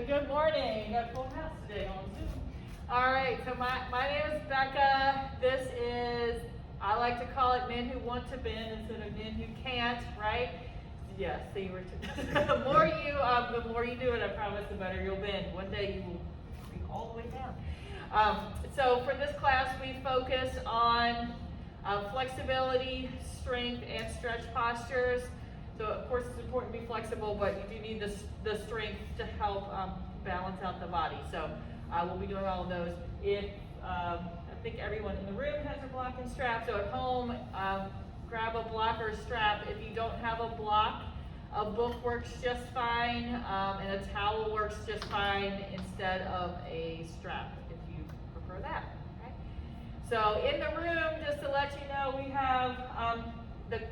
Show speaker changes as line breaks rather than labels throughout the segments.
Good morning. We got a full house today on Zoom. All right, so my name is Becca. This is, I like to call it men who want to bend instead of men who can't, right? Yeah, see, the more you do it, I promise, the better you'll bend. One day you will be all the way down. So for this class, we focus on flexibility, strength, and stretch postures. So of course it's important to be flexible, but you do need the strength to help balance out the body. So we'll be doing all of those. If I think everyone in the room has a block and strap, so at home, grab a block or strap. If you don't have a block, a book works just fine, and a towel works just fine instead of a strap, if you prefer that. Okay? So in the room, just to let you know, we have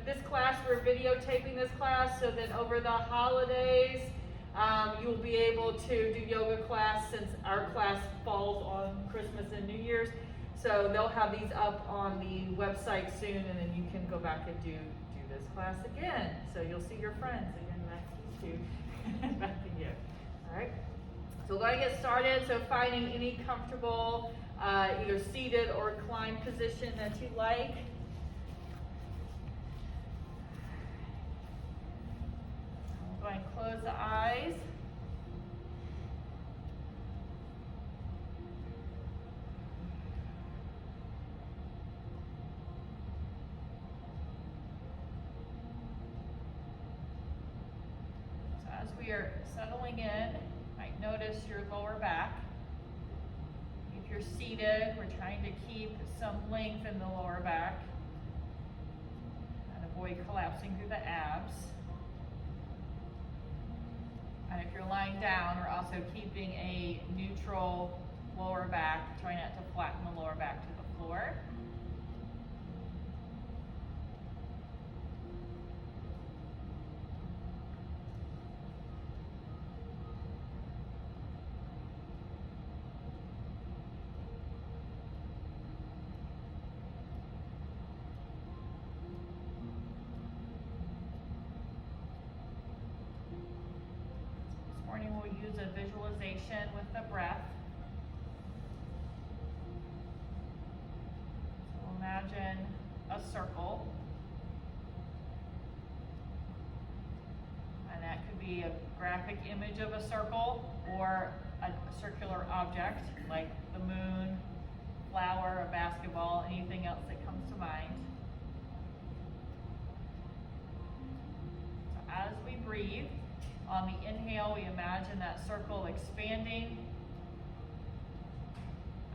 this class, we're videotaping this class, so that over the holidays, you'll be able to do yoga class since our class falls on Christmas and New Year's. So they'll have these up on the website soon, and then you can go back and do this class again. So you'll see your friends again, back to you too, back to you. All right. So we're going to get started. So finding any comfortable, either seated or reclined position that you like. Go ahead and close the eyes. So as we are settling in, you might notice your lower back. If you're seated, we're trying to keep some length in the lower back and avoid collapsing through the abs. And if you're lying down, we're also keeping a neutral lower back, trying not to flatten the lower back to the floor. We'll use a visualization with the breath. So imagine a circle. And that could be a graphic image of a circle or a circular object like the moon, flower, a basketball, anything else that comes to mind. So as we breathe, on the inhale, we imagine that circle expanding.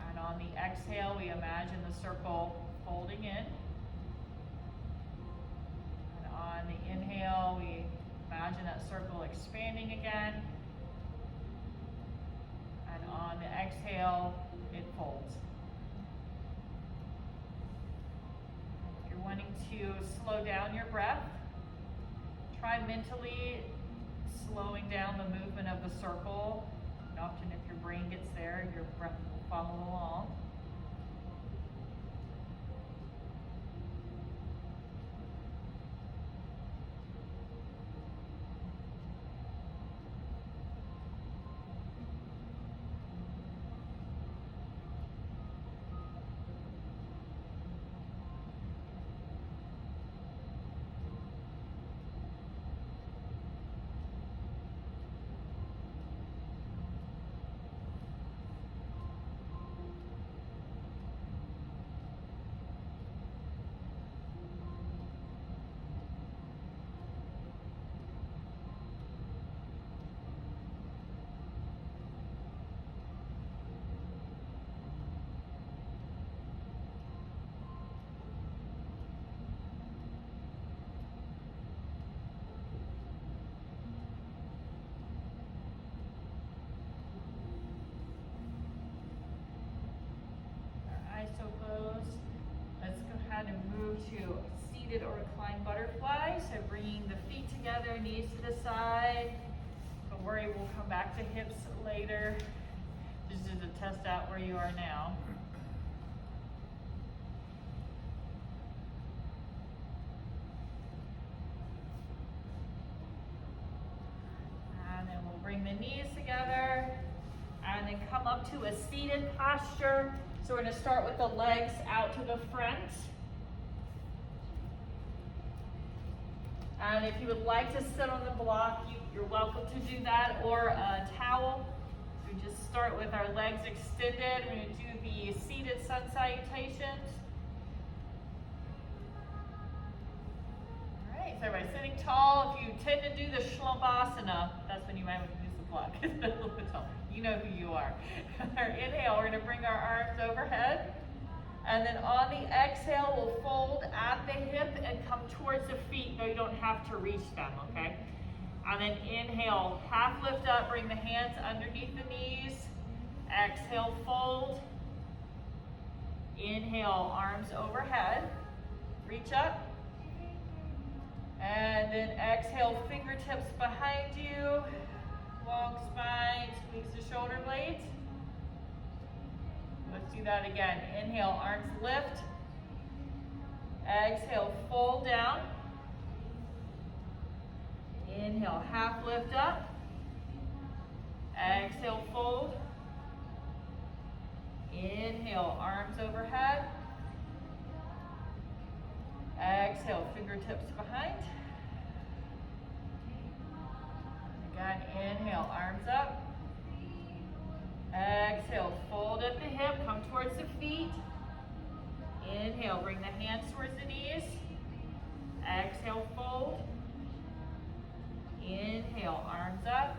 And on the exhale, we imagine the circle folding in. And on the inhale, we imagine that circle expanding again. And on the exhale, it folds. If you're wanting to slow down your breath, try mentally slowing down the movement of the circle. And often if your brain gets there, your breath will follow along. So close. Let's go ahead and move to seated or reclined butterfly. So bringing the feet together, knees to the side. Don't worry, we'll come back to hips later. Just to test out where you are now. And then we'll bring the knees together. then come up to a seated posture. So we're going to start with the legs out to the front. And if you would like to sit on the block, you're welcome to do that, or a towel. We just start with our legs extended. We're going to do the seated Sun Salutations. All right, so everybody sitting tall. If you tend to do the Shlumbasana, that's when you might want to use the block. It's a little bit tall. You know who you are. Our inhale, we're going to bring our arms overhead. And then on the exhale, we'll fold at the hip and come towards the feet, though you don't have to reach them, okay? And then inhale, half lift up, bring the hands underneath the knees. Exhale, fold. Inhale, arms overhead. Reach up. And then exhale, fingertips behind you. Long spine, squeeze the shoulder blades. Let's do that again. Inhale, arms lift. Exhale, fold down. Inhale, half lift up. Exhale, fold. Inhale, arms overhead. Exhale, fingertips behind. Again, inhale, arms up. Exhale, fold at the hip, come towards the feet. Inhale, bring the hands towards the knees. Exhale, fold. Inhale, arms up.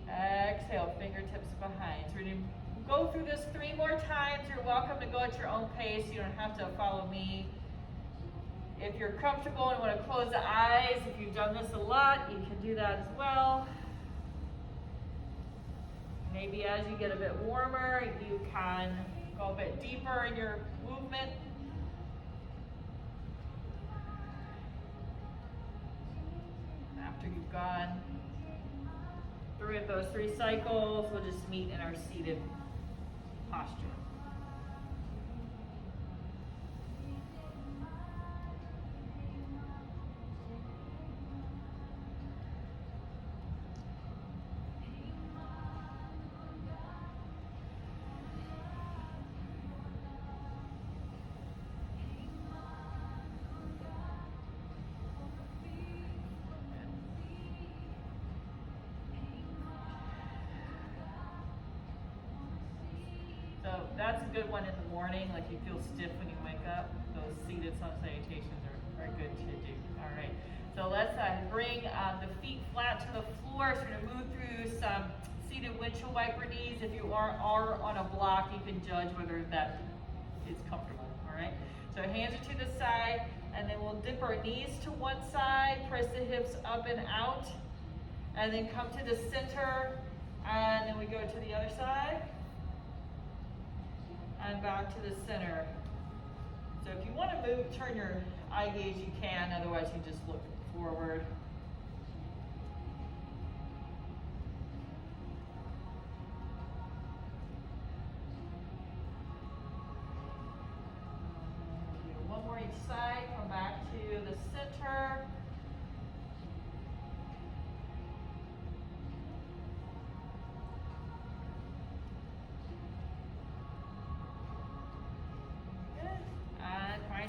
Exhale, fingertips behind. So we're going to go through this 3 more times. You're welcome to go at your own pace. You don't have to follow me. If you're comfortable and want to close the eyes, if you've done this a lot, you can do that as well. Maybe as you get a bit warmer, you can go a bit deeper in your movement. After you've gone through those 3 cycles, we'll just meet in our seated posture. So that's a good one in the morning, like you feel stiff when you wake up. Those seated Sun Salutations are good to do. All right, so let's bring the feet flat to the floor. So we're going to move through some seated windshield wiper knees. If you are on a block, you can judge whether that is comfortable. All right, so hands are to the side, and then we'll dip our knees to one side, press the hips up and out, and then come to the center, and then we go to the other side. And back to the center. So if you want to move, turn your eye gaze, you can. Otherwise, you just look forward. Do 1 more each side. Come back to the center.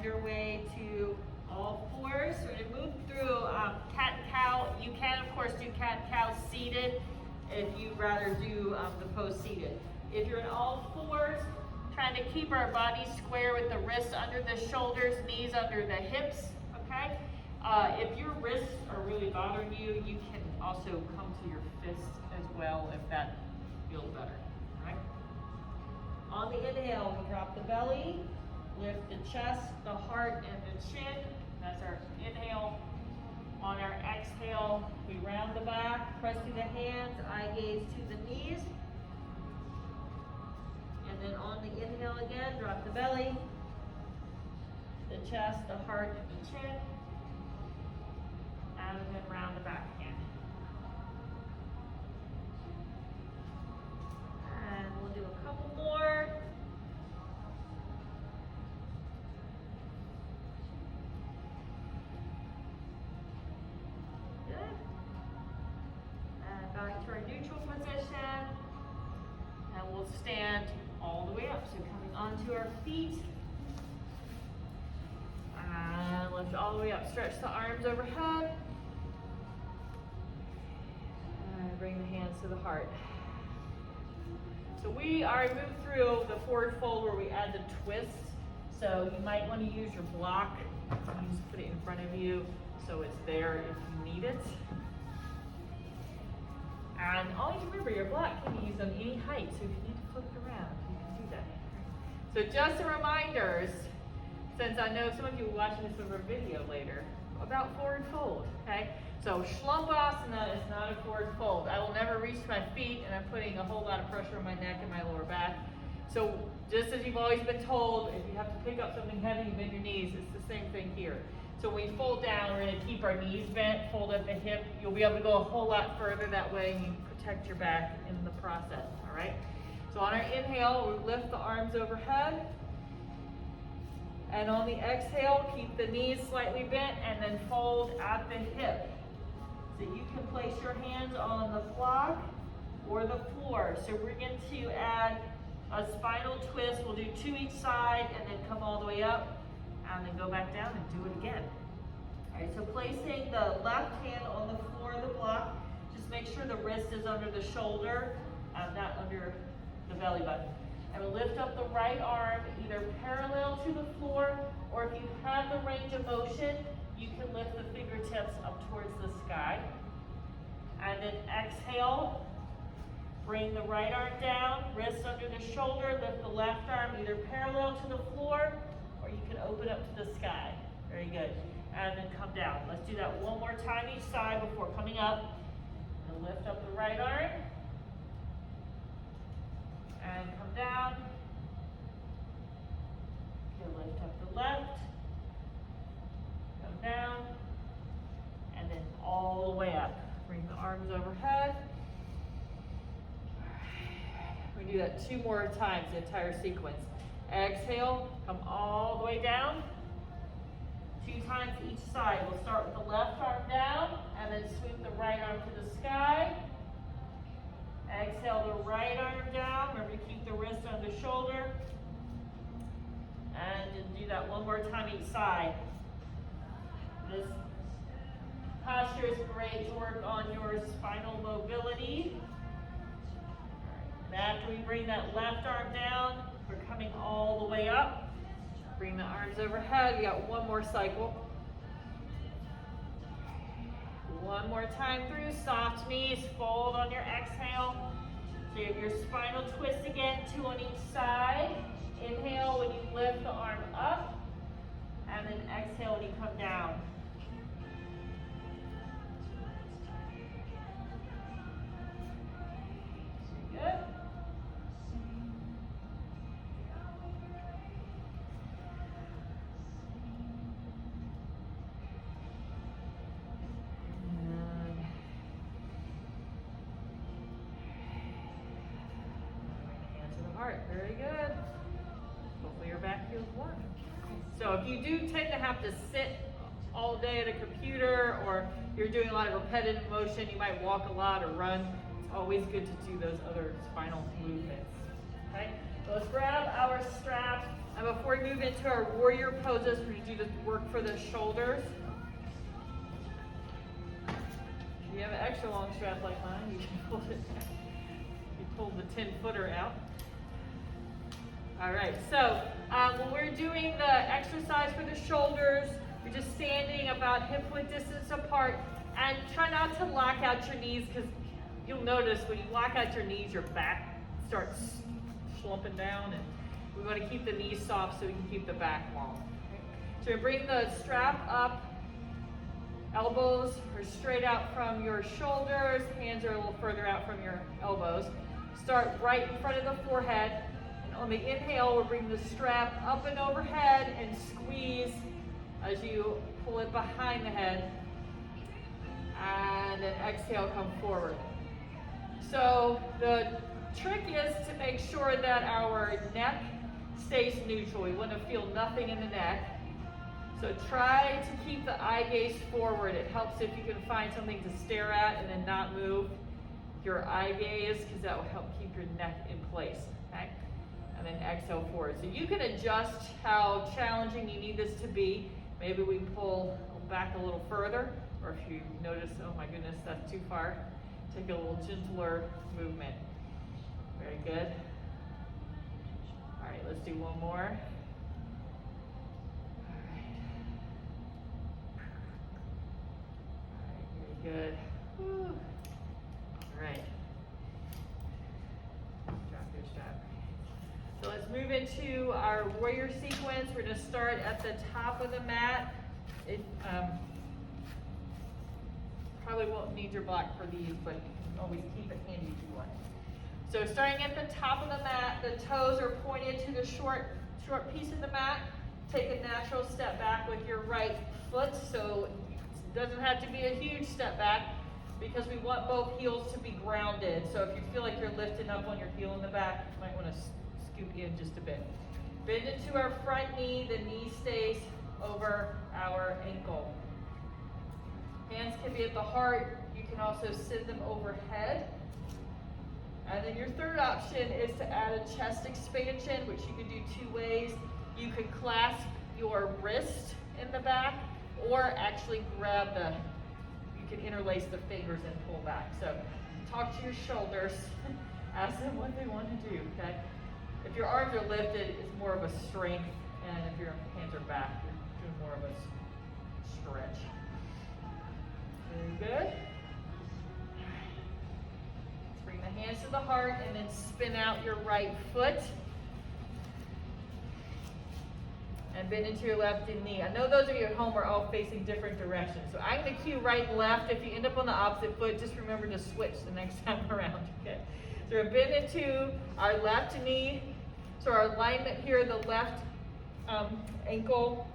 Your way to all 4s. So we're going to move through cat and cow. You can, of course, do cat and cow seated if you'd rather do the pose seated. If you're in all 4s, trying to keep our body square with the wrists under the shoulders, knees under the hips, okay? If your wrists are really bothering you, you can also come to your fists as well if that feels better, all right? On the inhale, we drop the belly. Lift the chest, the heart, and the chin. That's our inhale. On our exhale, we round the back, press through the hands, eye gaze to the knees. And then on the inhale again, drop the belly, the chest, the heart, and the chin. And then round the back again. And we'll do a couple more. Back to our neutral position. way up. Stretch the arms overhead. And bring the hands to the heart. So we already moved through the forward fold where we add the twist. So you might want to use your block. You just put it in front of you so it's there if you need it. And always remember, your block can be used on any height, so if you need to flip it around, you can do that. So just a reminder, since I know some of you are watching this over video later, about forward fold, okay? So Slumpasana is not a forward fold. I will never reach my feet, and I'm putting a whole lot of pressure on my neck and my lower back. So just as you've always been told, if you have to pick up something heavy, you bend your knees. It's the same thing here. So when we fold down, we're going to keep our knees bent, fold up the hip. You'll be able to go a whole lot further that way, and you protect your back in the process, all right? So on our inhale, we lift the arms overhead. And on the exhale, keep the knees slightly bent and then fold at the hip. So you can place your hands on the block or the floor. So we're going to add a spinal twist. We'll do 2 each side and then come all the way up and then go back down and do it again. All right, so placing the left hand on the floor of the block, just make sure the wrist is under the shoulder, not under the belly button. And we'll lift up the right arm either parallel to the floor, or if you have the range of motion, you can lift the fingertips up towards the sky. And then exhale, bring the right arm down, wrist under the shoulder, lift the left arm either parallel to the floor, or you can open up to the sky. Very good. And then come down. Let's do that one more time each side before coming up. And lift up the right arm. And come down. Okay, lift up the left. Come down. And then all the way up. Bring the arms overhead. We do that 2 more times, the entire sequence. Exhale, come all the way down. 2 times each side. We'll start with the left arm down and then sweep the right arm to the sky. Exhale the right arm down. Remember to keep the wrist on the shoulder. And just do that one more time each side. This posture is great to work on your spinal mobility. And after we bring that left arm down, we're coming all the way up. Bring the arms overhead. We got 1 more cycle. 1 more time through. Soft knees, fold on your exhale. So you have your spinal twist again, 2 on each side. Inhale when you lift the arm up, and then exhale when you come down. Good. Very good. Hopefully your back feels warm. So if you do tend to have to sit all day at a computer, or you're doing a lot of repetitive motion, you might walk a lot or run, it's always good to do those other spinal movements. Okay, so let's grab our straps. And before we move into our warrior poses, we're going to do the work for the shoulders. If you have an extra long strap like mine, you can pull it. You pull the 10-footer out. All right, so when we're doing the exercise for the shoulders, you're just standing about hip-width distance apart, and try not to lock out your knees, because you'll notice when you lock out your knees, your back starts slumping down, and we want to keep the knees soft so we can keep the back long. Okay? So you bring the strap up, elbows are straight out from your shoulders, hands are a little further out from your elbows. Start right in front of the forehead. On the inhale, we'll bring the strap up and overhead and squeeze as you pull it behind the head. And then exhale, come forward. So the trick is to make sure that our neck stays neutral. We want to feel nothing in the neck. So try to keep the eye gaze forward. It helps if you can find something to stare at and then not move your eye gaze, because that will help keep your neck in place. Okay? And then exhale forward. So you can adjust how challenging you need this to be. Maybe we pull a back a little further, or if you notice, oh my goodness, that's too far, take a little gentler movement. Very good. All right, let's do one more. Good. Woo. All right. Drop your strap. So let's move into our warrior sequence. We're going to start at the top of the mat. It probably won't need your block for these, but you can always keep it handy if you want. So starting at the top of the mat, the toes are pointed to the short piece of the mat. Take a natural step back with your right foot. So doesn't have to be a huge step back because we want both heels to be grounded. So if you feel like you're lifting up on your heel in the back, you might want to scoop in just a bit. Bend into our front knee, the knee stays over our ankle. Hands can be at the heart. You can also send them overhead. And then your third option is to add a chest expansion, which you can do two ways. You can clasp your wrist in the back, or actually grab you can interlace the fingers and pull back. So talk to your shoulders, ask them what they want to do, okay? If your arms are lifted, it's more of a strength, and if your hands are back, you're doing more of a stretch. Very good. Let's bring the hands to the heart and then spin out your right foot. And bend into your left knee. I know those of you at home are all facing different directions. So I'm going to cue right and left. If you end up on the opposite foot, just remember to switch the next time around. Okay. So we're bend into our left knee. So our alignment here, the left ankle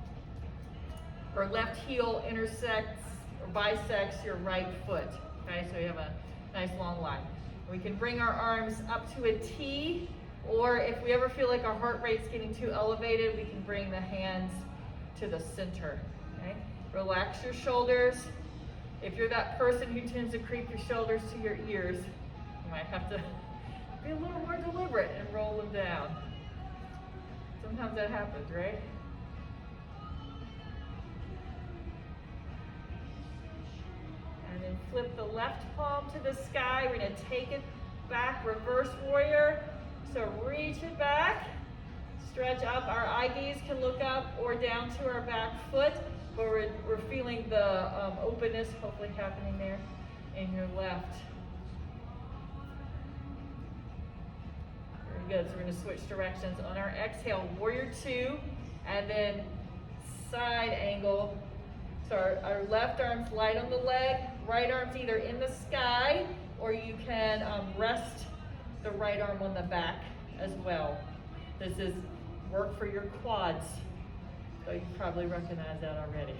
or left heel intersects or bisects your right foot. Okay, so you have a nice long line. We can bring our arms up to a T. Or if we ever feel like our heart rate's getting too elevated, we can bring the hands to the center, okay? Relax your shoulders. If you're that person who tends to creep your shoulders to your ears, you might have to be a little more deliberate and roll them down. Sometimes that happens, right? And then flip the left palm to the sky. We're going to take it back, reverse warrior. So reach it back, stretch up. Our eye gaze can look up or down to our back foot, but we're feeling the openness hopefully happening there in your left. Very good. So we're going to switch directions. On our exhale, warrior two, and then side angle. So our left arm's light on the leg, right arm's either in the sky, or you can rest the right arm on the back as well. This is work for your quads. So you probably recognize that already.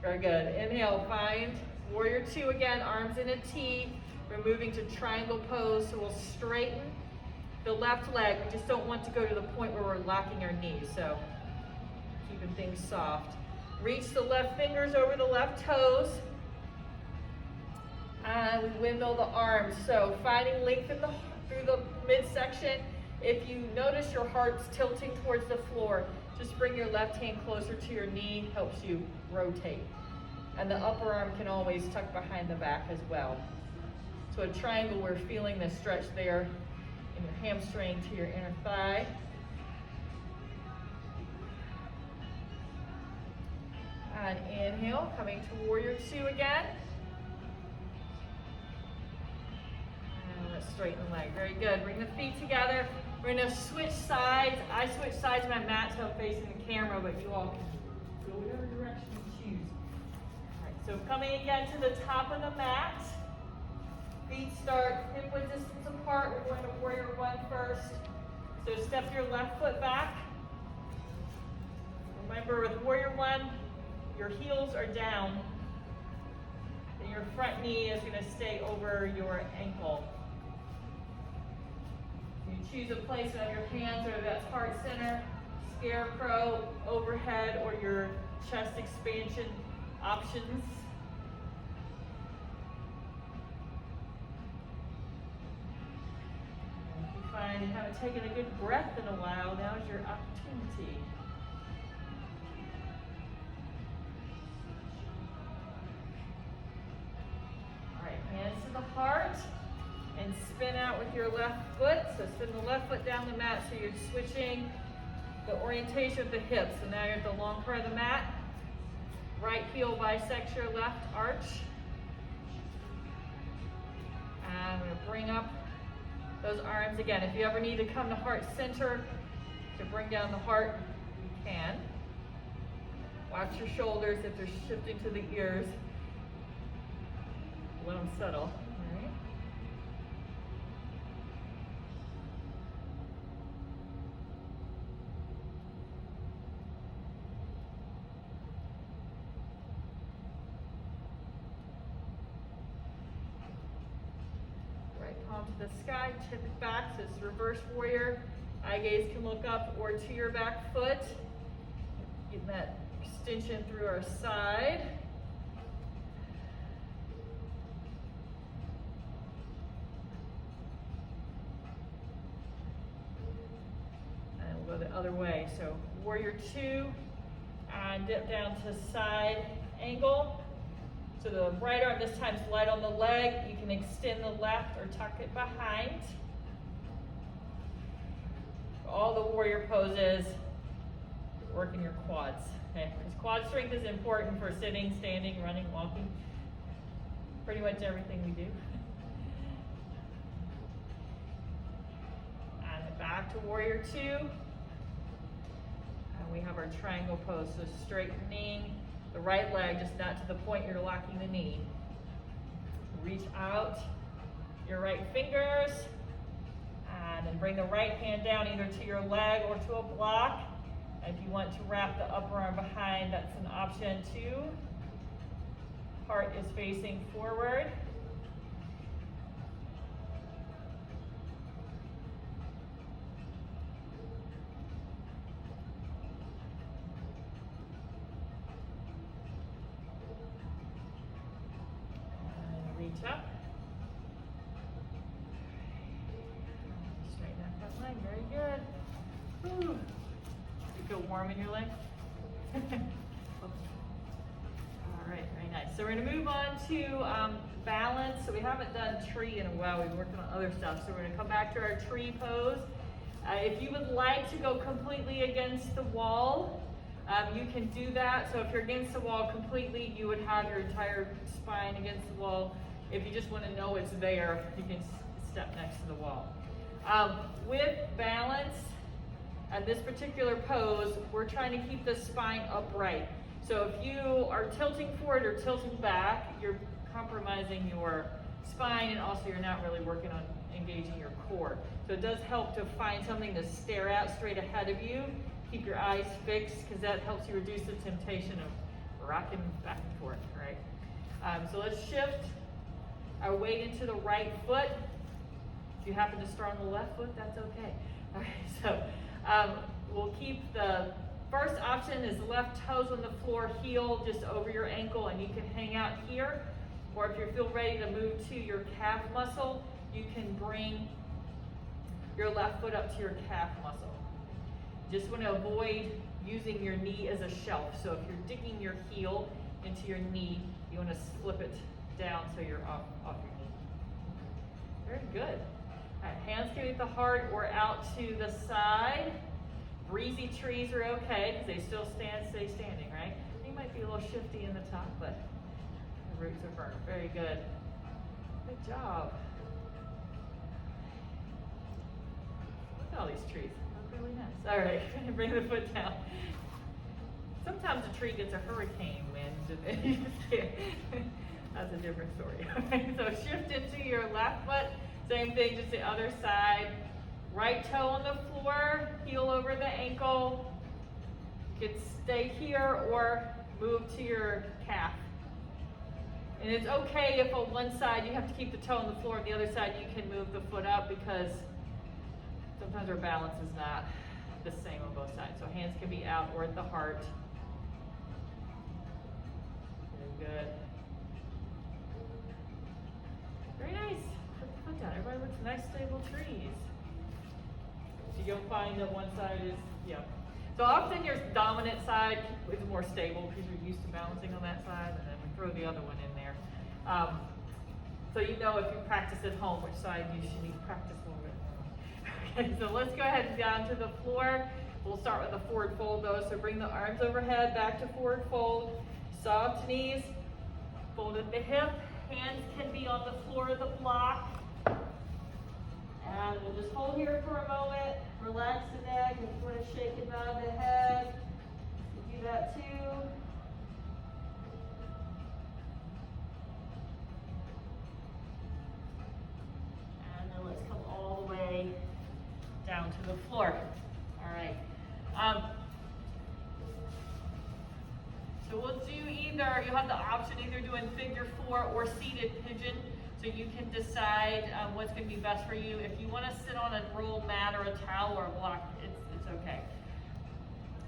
Very good. Inhale, find warrior two again, arms in a T. We're moving to triangle pose, so we'll straighten the left leg. We just don't want to go to the point where we're locking our knees, so keeping things soft. Reach the left fingers over the left toes. And we windmill the arms. So finding length through the midsection. If you notice your heart's tilting towards the floor, just bring your left hand closer to your knee, helps you rotate. And the upper arm can always tuck behind the back as well. So a triangle, we're feeling the stretch there in your hamstring to your inner thigh. And inhale, coming to warrior two again. Straighten the leg. Very good. Bring the feet together. We're going to switch sides. I switch sides of my mat so I'm facing the camera, but you all can go whatever direction you choose. All right, so coming again to the top of the mat. Feet start hip-width distance apart. We're going to warrior one first. So step your left foot back. Remember with warrior one, your heels are down. And your front knee is going to stay over your ankle. You choose a place of your hands, or that's heart center, scarecrow, overhead, or your chest expansion options. If you find you haven't taken a good breath in a while, now's your opportunity. with your left foot. So spin the left foot down the mat so you're switching the orientation of the hips. So now you're at the long part of the mat. Right heel bisects your left arch. And I'm going to bring up those arms again. If you ever need to come to heart center to bring down the heart, you can. Watch your shoulders if they're shifting to the ears. Let them settle. All right. Right palm to the sky, tip it back, so it's reverse warrior. Eye gaze can look up or to your back foot. Getting that extension through our side. And we'll go the other way. So warrior two, and dip down to side angle. So the right arm this time is light on the leg. You can extend the left or tuck it behind. All the warrior poses, working your quads. Okay, because quad strength is important for sitting, standing, running, walking, pretty much everything we do. And back to warrior two. And we have our triangle pose, so straightening the right leg, just not to the point you're locking the knee. Reach out your right fingers, and then bring the right hand down either to your leg or to a block. If you want to wrap the upper arm behind, that's an option too. Heart is facing forward. And reach up. Straighten out that leg, very good. Whew. Feel warm in your leg? All right, very nice. So we're going to move on to balance. So we haven't done tree in a while. We've been working on other stuff. So we're going to come back to our tree pose. If you would like to go completely against the wall, you can do that. So if you're against the wall completely, you would have your entire spine against the wall. If you just want to know it's there, you can step next to the wall. With balance, and this particular pose, we're trying to keep the spine upright. So if you are tilting forward or tilting back, you're compromising your spine, and also you're not really working on engaging your core. So it does help to find something to stare at straight ahead of you. Keep your eyes fixed, because that helps you reduce the temptation of rocking back and forth, right? So let's shift our weight into the right foot. If you happen to start on the left foot, that's okay. All right, so we'll keep the first option is left toes on the floor, heel just over your ankle, and you can hang out here. Or if you feel ready to move to your calf muscle, you can bring your left foot up to your calf muscle. Just want to avoid using your knee as a shelf. So if you're digging your heel into your knee, you want to slip it down so you're off your knee. Very good. All right, hands can be at the heart or out to the side. Breezy trees are okay because they still stay standing, right? You might be a little shifty in the top, but the roots are firm. Very good. Good job. Look at all these trees. They look really nice. All right, bring the foot down. Sometimes a tree gets a hurricane wind, and that's a different story. Okay, so shift into your left foot. Same thing, just the other side. Right toe on the floor, heel over the ankle. You can stay here or move to your calf. And it's okay if on one side you have to keep the toe on the floor, and the other side you can move the foot up, because sometimes our balance is not the same on both sides. So hands can be out or at the heart. Very good. Very nice. Put the foot down. Everybody looks nice, stable trees. So you'll find that one side is, yeah. So often your dominant side is more stable because you're used to balancing on that side, and then we throw the other one in there. So you know if you practice at home which side you should need to practice a little bit. Okay, so let's go ahead and down to the floor. We'll start with a forward fold though. So bring the arms overhead, back to forward fold. Soft knees, fold at the hip. Hands can be on the floor of the block. And we'll just hold here for a moment. Relax the neck. If you want to shake and nod the head, you do that too. And then let's come all the way down to the floor. All right. So we'll do either, you'll have the option either doing figure 4 or seated pigeon. So you can decide what's going to be best for you. If you want to sit on a roll mat or a towel or a block, it's okay.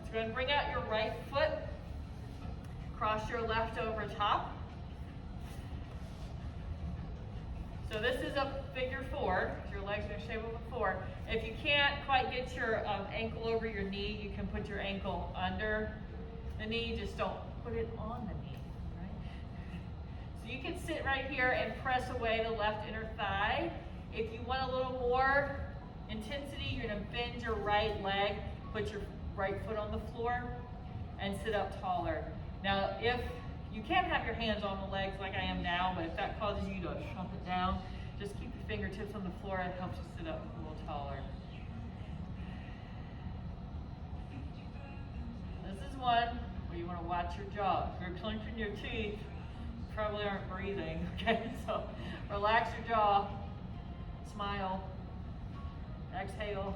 So go ahead and bring out your right foot. Cross your left over top. So this is a figure 4. Your legs are in shape of a 4. If you can't quite get your ankle over your knee, you can put your ankle under the knee. Just don't put it on the knee. So you can sit right here and press away the left inner thigh. If you want a little more intensity, you're going to bend your right leg, put your right foot on the floor, and sit up taller. Now, if you can have your hands on the legs like I am now, but if that causes you to shrunk it down, just keep your fingertips on the floor. It helps you sit up a little taller. This is one where you want to watch your jaw. If you're clenching your teeth, probably aren't breathing, okay? So relax your jaw, smile, exhale. All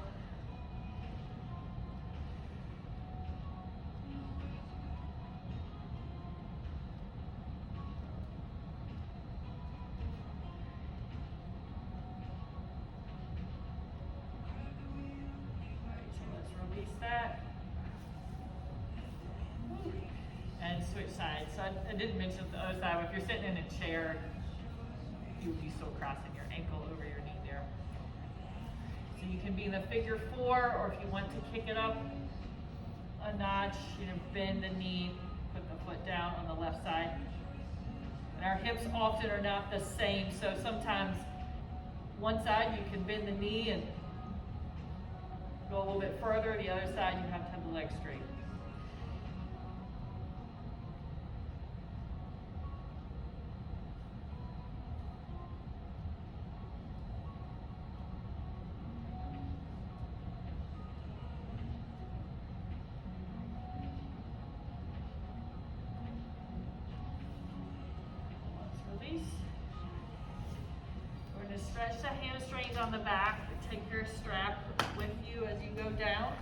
right, so let's release that. And switch sides. So I didn't mention the other side, but if you're sitting in a chair, you would be still crossing your ankle over your knee there. So you can be in the figure 4, or if you want to kick it up a notch, bend the knee, put the foot down on the left side. And our hips often are not the same, so sometimes one side you can bend the knee and go a little bit further. The other side you have to have the legs straight. We're going to stretch the hamstrings on the back. Take your strap with you as you go down.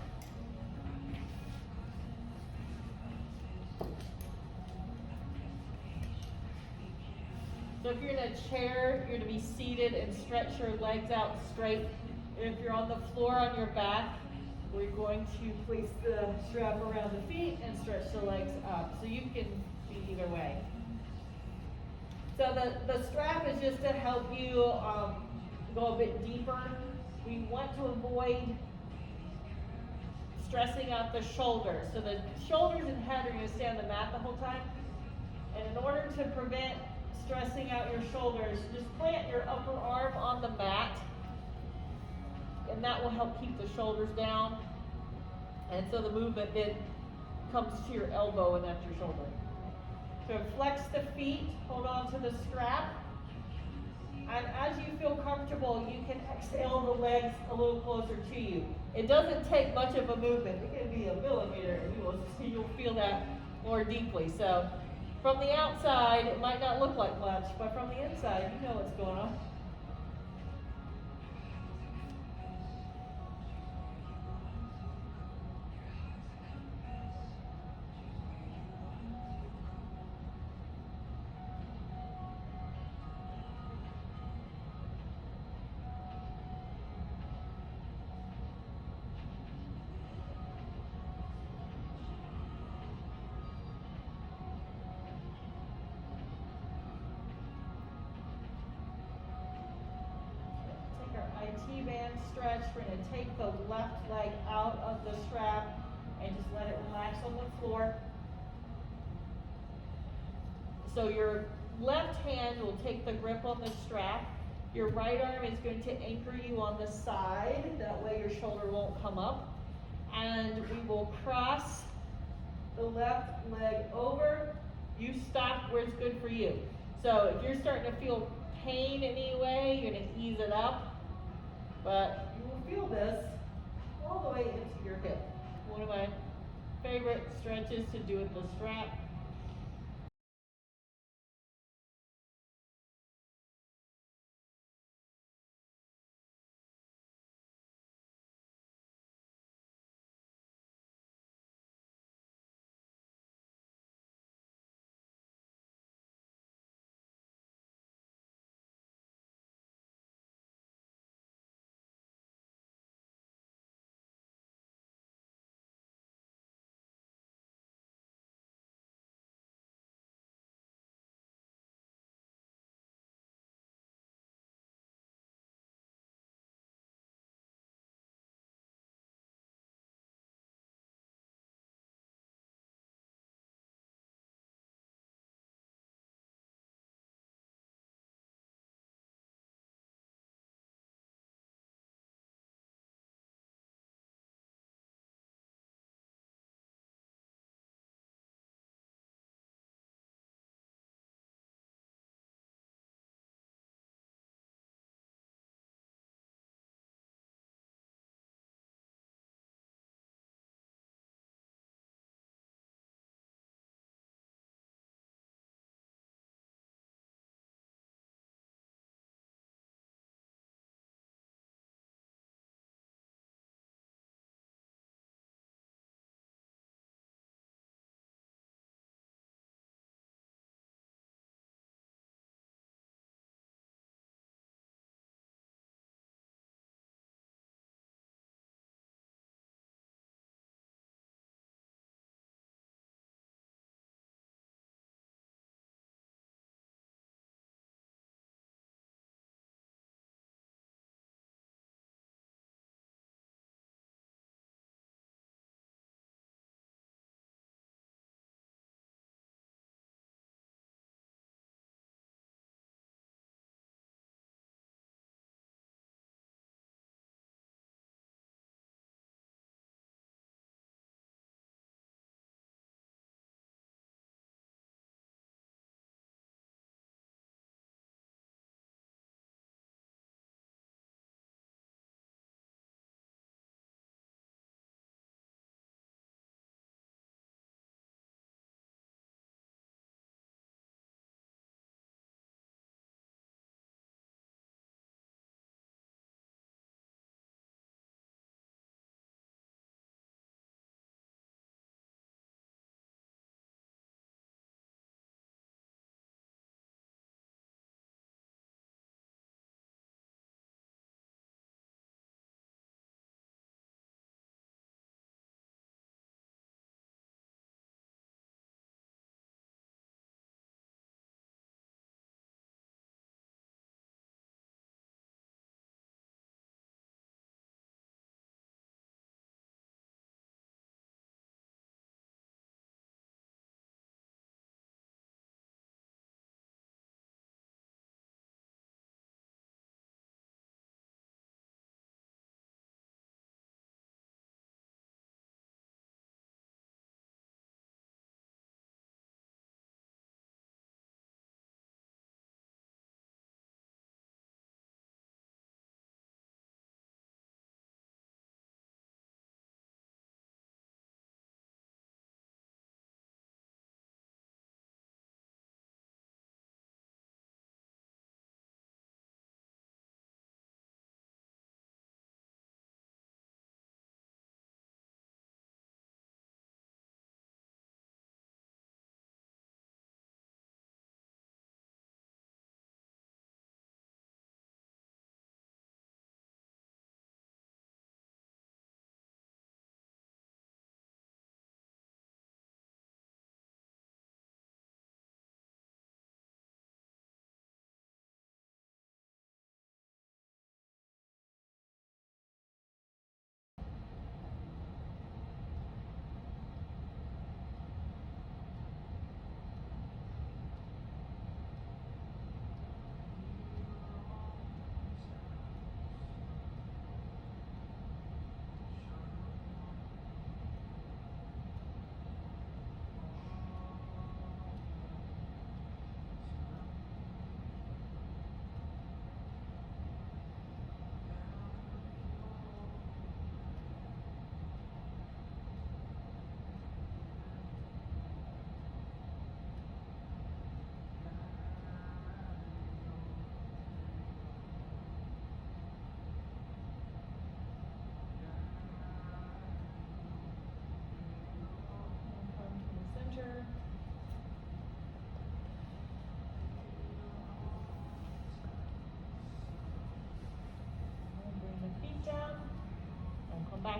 So if you're in a chair, you're going to be seated and stretch your legs out straight. If you're on the floor on your back, we're going to place the strap around the feet and stretch the legs up. So you can be either way. So the strap is just to help you go a bit deeper. We want to avoid stressing out the shoulders. So the shoulders and head are going to stay on the mat the whole time. And in order to prevent stressing out your shoulders, just plant your upper arm on the mat. And that will help keep the shoulders down. And so the movement then comes to your elbow and not your shoulder. So flex the feet, hold on to the strap. And as you feel comfortable, you can exhale the legs a little closer to you. It doesn't take much of a movement. It can be a millimeter, and you'll feel that more deeply. So from the outside, it might not look like much, but from the inside, you know what's going on. T-band stretch. We're going to take the left leg out of the strap and just let it relax on the floor. So your left hand will take the grip on the strap. Your right arm is going to anchor you on the side. That way your shoulder won't come up. And we will cross the left leg over. You stop where it's good for you. So if you're starting to feel pain anyway, you're going to ease it up. But you will feel this all the way into your hip. One of my favorite stretches to do with the strap.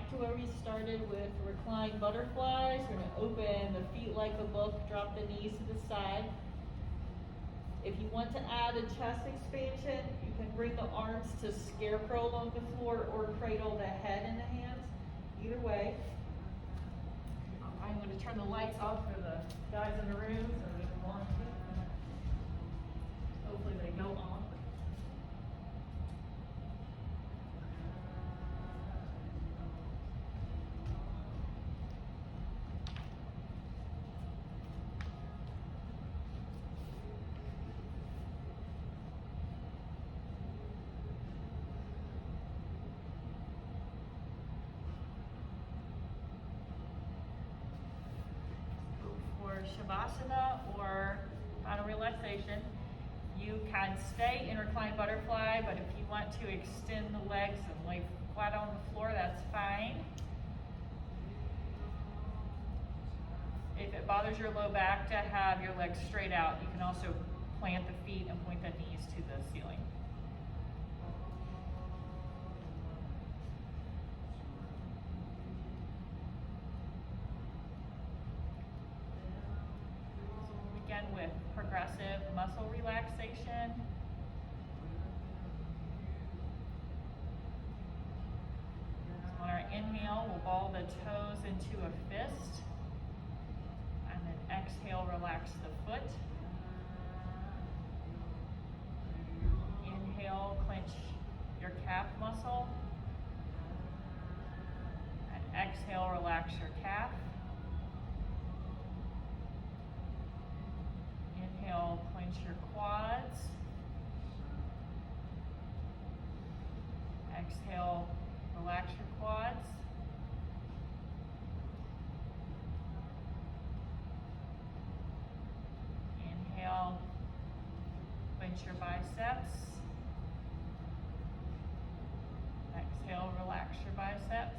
back to where we started with recline butterflies. We're going to open the feet like a book, drop the knees to the side. If you want to add a chest expansion, you can bring the arms to scarecrow along the floor or cradle the head in the hands. Either way. I'm going to turn the lights off for the guys in the room so we can watch it. Hopefully they go on. Shavasana or final relaxation. You can stay in reclined butterfly, but if you want to extend the legs and lay flat on the floor, that's fine. If it bothers your low back to have your legs straight out, you can also plant the feet and point the knees to the ceiling. Again with progressive muscle relaxation. On our inhale, we'll ball the toes into a fist. And then exhale, relax the foot. Inhale, clench your calf muscle. And exhale, relax your calf. Inhale, clench your quads. Exhale, relax your quads. Inhale, clench your biceps. Exhale, relax your biceps.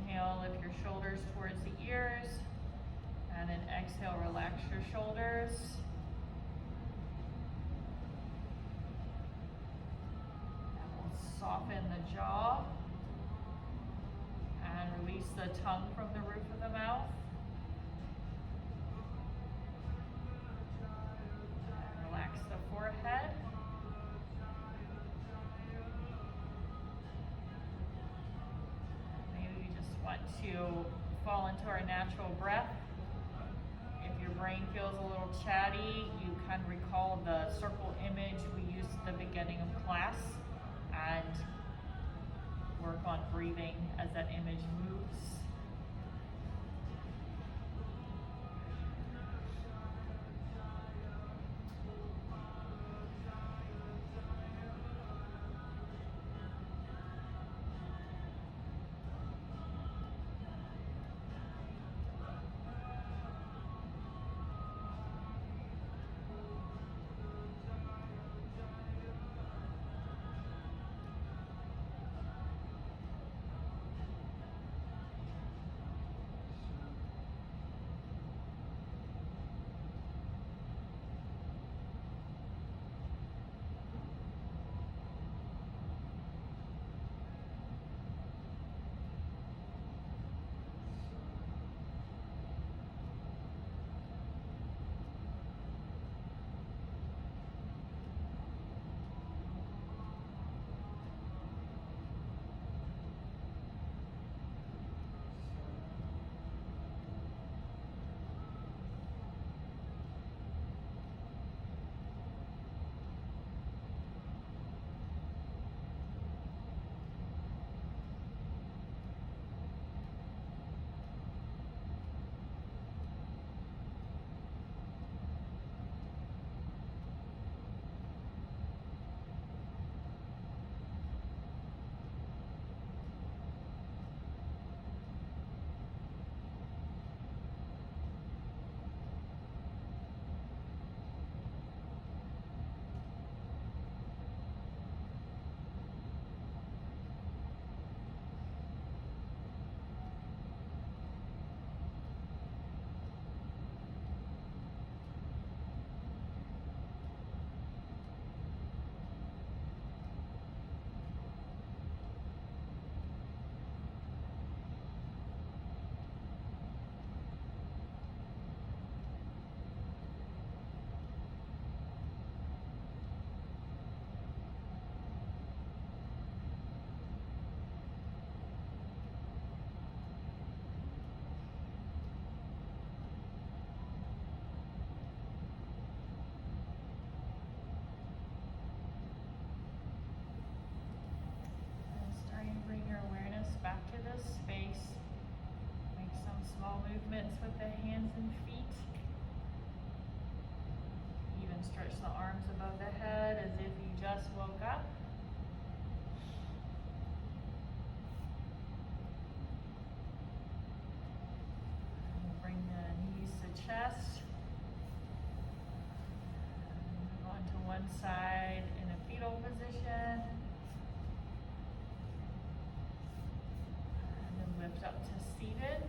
Inhale, lift your shoulders towards the ears. And then exhale, relax your shoulders. And we'll soften the jaw. And release the tongue from the roof of the mouth. And relax the forehead. Maybe we just want to fall into our natural breath. If your brain feels a little chatty, you can recall the circle image we used at the beginning of class and work on breathing as that image moves. hands and feet. Even stretch the arms above the head as if you just woke up. Bring the knees to chest. Move on to one side in a fetal position. And then lift up to seated.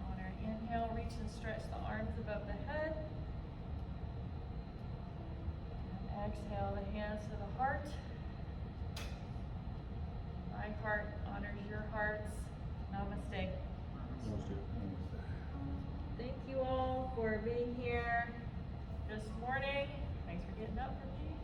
On our inhale, reach and stretch the arms above the head. Exhale the hands to the heart. My heart honors your hearts. Namaste. Thank you all for being here this morning. Thanks for getting up for me.